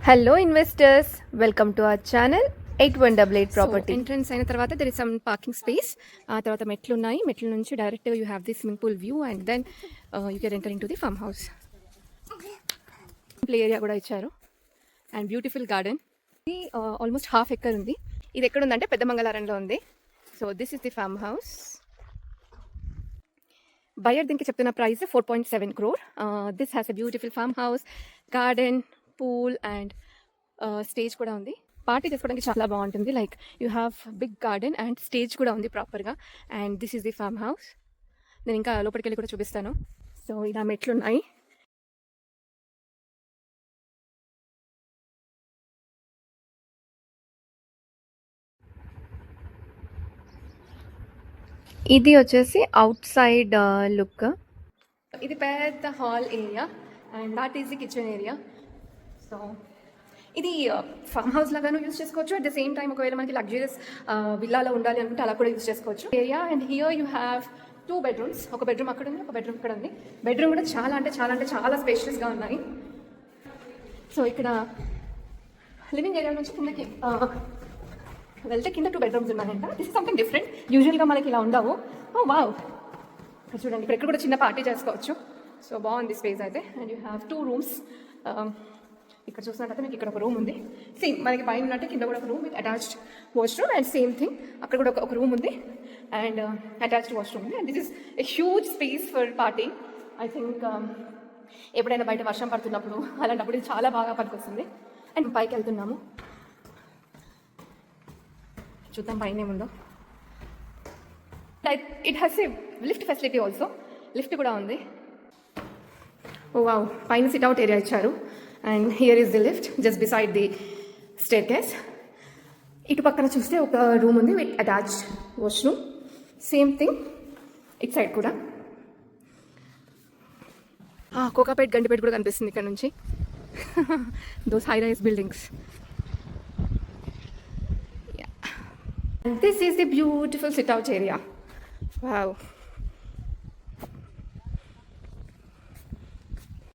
Hello investors, welcome to our channel 8188 property. Entrance అయిన తర్వాత there is some parking space. ఆ తర్వాత మెట్లు ఉన్నాయి. మెట్ల నుంచి direct you have the swimming pool view and then you can enter in to the farm house. Play area కూడా ఇచ్చారు అండ్ బ్యూటిఫుల్ గార్డెన్. ఇది ఆల్మోస్ట్ హాఫ్ ఎక్కర్ ఉంది. ఇది ఎక్కడ ఉందంటే పెద్ద మంగళారంలో ఉంది. So this is the farm house. Buyer దీనికి చెప్తున్న price 4.7 crore. This has a beautiful farm house, garden, pool and stage కూడా ఉంది. పార్టీ చేసుకోవడానికి చాలా బాగుంటుంది. Like you have big garden and stage కూడా ఉంది ప్రాపర్గా. And this is the farm house. నేను ఇంకా లోపలికి వెళ్ళి కూడా చూపిస్తాను. సో ఇలా మెట్లు ఉన్నాయి. ఇది వచ్చేసి అవుట్ సైడ్ లుక్. ఇది పెద్ద hall area and that is the kitchen area. So ఇది ఫామ్ హౌస్ లాగాను యూజ్ చేసుకోవచ్చు. అట్ ద సేమ్ టైం ఒకవేళ మనకి లగ్జరియస్ విల్లాలో ఉండాలి అనుకుంటే అలా కూడా యూజ్ చేసుకోవచ్చు. Area and here you have 2 bedrooms. ఒక బెడ్రూమ్ అక్కడ ఉంది, ఒక బెడ్రూమ్ ఇక్కడ ఉంది. బెడ్రూమ్ కూడా చాలా స్పేషియస్గా ఉన్నాయి. సో ఇక్కడ లివింగ్ ఏరియా నుంచి కిందకి వెళ్తే కింద 2 bedrooms ఉన్నాయంట. This is something different. యూజువల్గా మనకి ఇలా ఉండవు. వావ్, చూడండి ఇక్కడ కూడా చిన్న పార్టీ చేసుకోవచ్చు. సో బాగుంది స్పేస్ అయితే. And you have 2 rooms. ఇక్కడ చూసినట్టయితే మీకు ఇక్కడ ఒక రూమ్ ఉంది. సేమ్ మనకి పైన ఉన్నట్టే కింద కూడా ఒక room with attached washroom and same thing అక్కడ కూడా ఒక రూమ్ ఉంది అండ్ అటాచ్డ్ వాష్రూమ్ ఉంది. And this is a huge space for party. I think ఎప్పుడైనా బయట వర్షం పడుతున్నప్పుడు అలాంటప్పుడు ఇది చాలా బాగా పనికొస్తుంది. అండ్ పైకి వెళ్తున్నాము, చూద్దాం పైన ఏముందో. It has a lift facility also. Lift కూడా ఉంది. ఓ వావ్, పైన సిట్అవుట్ ఏరియా ఇచ్చారు. And here is the lift just beside the staircase. ఇటు పక్కన చూస్తే ఒక రూమ్ ఉంది with attached washroom. Same thing it side కూడా. కోకాపేట్, గండిపేట కూడా కనిపిస్తుంది ఇక్కడ నుంచి. Those high rise buildings. This is the beautiful sit out area. Wow.